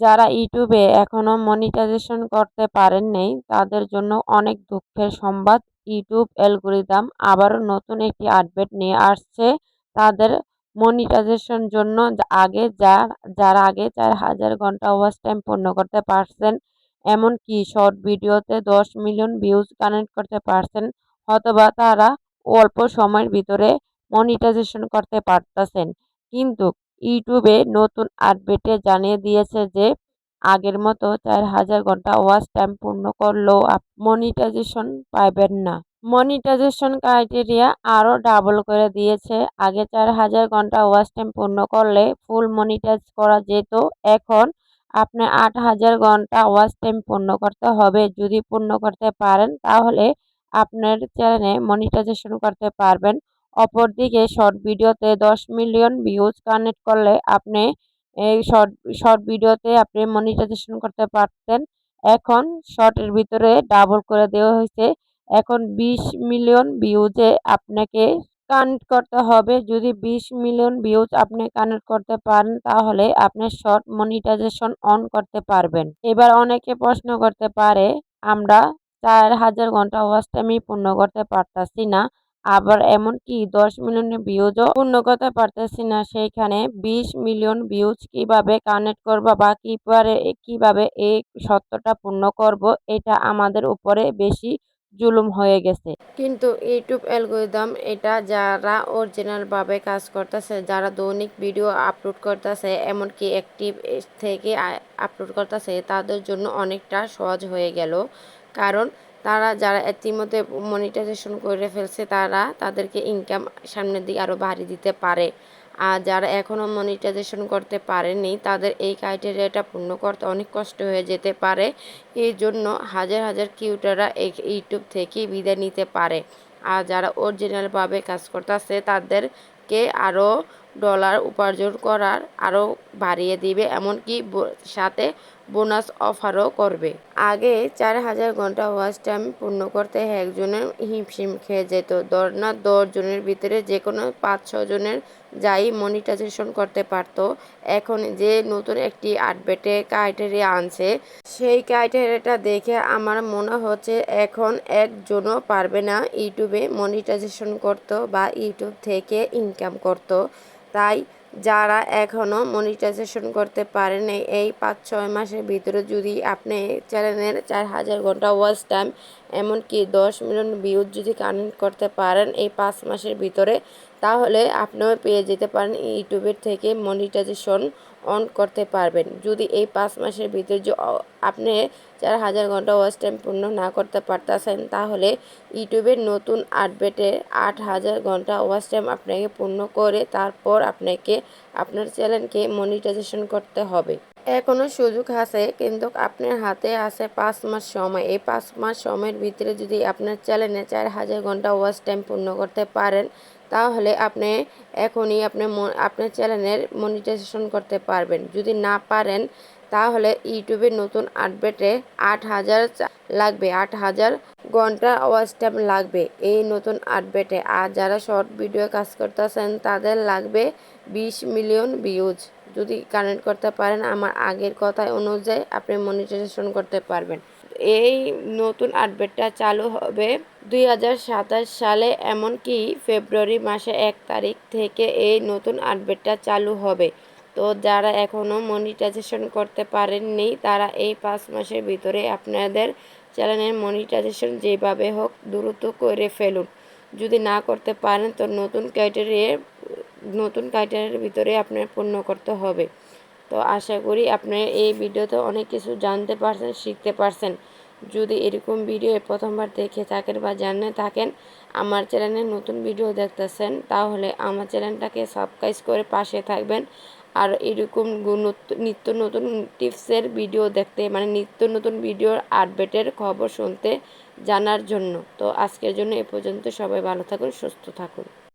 যারা ইউটিউবে এখনো মনিটাইজেশন করতে পারেন নাই তাদের জন্য অনেক দুঃখের সংবাদ। ইউটিউব অ্যালগরিদম আবারও নতুন একটি আপডেট নিয়ে আসছে তাদের মনিটাইজেশন জন্য। যারা আগে 4,000 ঘন্টা ওয়াচ টাইম পূর্ণ করতে পারছেন, এমনকি শর্ট ভিডিওতে 10 মিলিয়ন ভিউজ কানেক্ট করতে পারছেন, অথবা তারা অল্প সময়ের ভিতরে মনিটাইজেশন করতে পারতেছেন। কিন্তু ইউটিউবে নতুন আপডেটে জানিয়ে দিয়েছে যে আগের মতো 4,000 ঘন্টা ওয়াচ টাইম পূর্ণ করলেও মনিটাইজেশন পাবেন না। মনিটাইজেশন ক্রাইটেরিয়া আরও ডাবল করে দিয়েছে। আগে 4,000 ঘন্টা ওয়াচ টাইম পূর্ণ করলে ফুল মনিটাইজ করা যেত। এখন আপনি 8,000 ঘন্টা ওয়াচ টাইম পূর্ণ করতে হবে। যদি পূর্ণ করতে পারেন তাহলে আপনার চ্যানেলে মনিটাইজেশন করতে পারবেন। অপরদিকে শর্ট ভিডিওতে 10 মিলিয়ন ভিউজ কানেক্ট করলে আপনি এই শর্ট ভিডিওতে আপনি মনিটাইজেশন করতে পারতেন। এখন শর্টের ভিতরে ডাবল করে দেওয়া হয়েছে। এখন 20 মিলিয়ন ভিউজে আপনাকে কানেক্ট করতে হবে। যদি 20 মিলিয়ন ভিউজ আপনি কানেক্ট করতে পারেন তাহলে আপনি শর্ট মনিটাইজেশন অন করতে পারবেন। এবার অনেকে প্রশ্ন করতে পারে, আমরা 4,000 ঘন্টা ওয়াচ টাইমই পূর্ণ করতে পারতাছি না, আবার এমনকি 10 মিলিয়ন ভিউজও পূর্ণ করতে পারতেছি না, সেইখানে 20 মিলিয়ন ভিউজ কিভাবে কানেক্ট করব বা কিভাবে এই সত্যটা পূর্ণ করব, এটা আমাদের উপরে বেশি জুলুম হয়ে গেছে। কিন্তু ইউটিউব অ্যালগরিদম এটা যারা অরিজিনাল ভাবে কাজ করতেছে, যারা দৈনিক ভিডিও আপলোড করতেছে, এমনকি অ্যাক্টিভ থেকে আপলোড করতেছে, তাদের জন্য অনেকটা সহজ হয়ে গেল। কারণ যারা ইতিমধ্যে মনিটাইজেশন করে ফেলছে তারা তাদেরকে ইনকাম সামনের দিকে আরও বাড়িয়ে দিতে পারে। আর যারা এখনও মনিটাইজেশন করতে পারেনি তাদের এই ক্রাইটেরিয়াটা পূর্ণ করতে অনেক কষ্ট হয়ে যেতে পারে। এই জন্য হাজার হাজার ক্রিয়েটররা এই ইউটিউব থেকেই বিদায় নিতে পারে। আর যারা অরিজিনালভাবে কাজ করতেছে তাদেরকে আরও ডলার উপার্জন করার আরও বাড়িয়ে দিবে, এমনকি সাথে বোনাস অফারও করবে। আগে 4,000 ঘন্টা ওয়াচ টাইম পূর্ণ করতে একজনের হিমশিম খেয়ে যেত। 10 জনের ভিতরে যে কোনো 5-6 জনের যাই মনিটাইজেশন করতে পারত। এখন যে নতুন একটি আপডেটে ক্রাইটেরিয়া আনছে, সেই ক্রাইটেরিয়াটা দেখে আমার মনে হচ্ছে এখন একজনও পারবে না ইউটিউবে মনিটাইজেশন করতে বা ইউটিউব থেকে ইনকাম করতে। তাই যারা এখনও মনিটাইজেশন করতে পারেনি, এই 5-6 মাসের ভিতরে যদি আপনি চ্যানেলের 4,000 ঘন্টা ওয়াচ টাইম এমনকি 10 মিলিয়ন ভিউজ যদি কানেক্ট করতে পারেন এই 5 মাসের ভিতরে, তাহলে আপনিও পেয়ে যেতে পারেন ইউটিউবের থেকে মনিটাইজেশন অন করতে পারবেন। যদি এই 5 মাসের ভিতরে আপনি 4,000 ঘন্টা ওয়াচ টাইম পূর্ণ না করতে পারতেছেন, তাহলে ইউটিউবের নতুন আপডেটে 8,000 ঘন্টা ওয়াচ টাইম আপনাকে পূর্ণ করে তারপর আপনাকে আপনার চ্যানেলকে মনিটাইজেশন করতে হবে। এখনও সুযোগ আছে, কিন্তু আপনার হাতে আছে 5 মাস সময়। এই 5 মাস সময়ের ভিতরে যদি আপনার চ্যানেলে 4,000 ঘন্টা ওয়াচ টাইম পূর্ণ করতে পারেন, তাহলে আপনি এখনই আপনার চ্যানেলের মনিটাইজেশন করতে পারবেন। যদি না পারেন তাহলে ইউটিউবের নতুন আপডেটে 8,000 লাগবে, 8,000 ঘন্টা ওয়াচ টাইম লাগবে এই নতুন আপডেটে। আর যারা শর্ট ভিডিও কাজ করতেছেন তাদের লাগবে 20 মিলিয়ন ভিউজ। যদি কানেক্ট করতে পারেন আমার আগের কথা অনুযায়ী আপনি মনিটাইজেশন করতে পারবেন। এই নতুন আপডেটটা চালু হবে 2027 সালে, এমনকি ফেব্রুয়ারি মাসে 1 তারিখ থেকে এই নতুন আপডেটটা চালু হবে। তো যারা এখনও মনিটাইজেশন করতে পারেননি তারা এই 5 মাসের ভিতরে আপনাদের চ্যানেলের মনিটাইজেশন যেভাবে হোক দ্রুত করে ফেলুন। যদি না করতে পারেন তো নতুন ক্রাইটেরিয়ার ভিতরে আপনার পূর্ণ করতে হবে। তো আশা করি আপনি এই ভিডিওতে অনেক কিছু জানতে পারছেন, শিখতে পারছেন। যদি এরকম ভিডিও প্রথমবার দেখে থাকেন বা জানে থাকেন, আমার চ্যানেলে নতুন ভিডিও দেখতেছেন, তাহলে আমার চ্যানেলটাকে সাবস্ক্রাইব করে পাশে থাকবেন। আর এরকম নিত্য নতুন টিপসের ভিডিও দেখতে, মানে নিত্য নতুন ভিডিওর আপডেটের খবর শুনতে জানার জন্য। তো আজকের জন্য এ পর্যন্ত। সবাই ভালো থাকুন, সুস্থ থাকুন।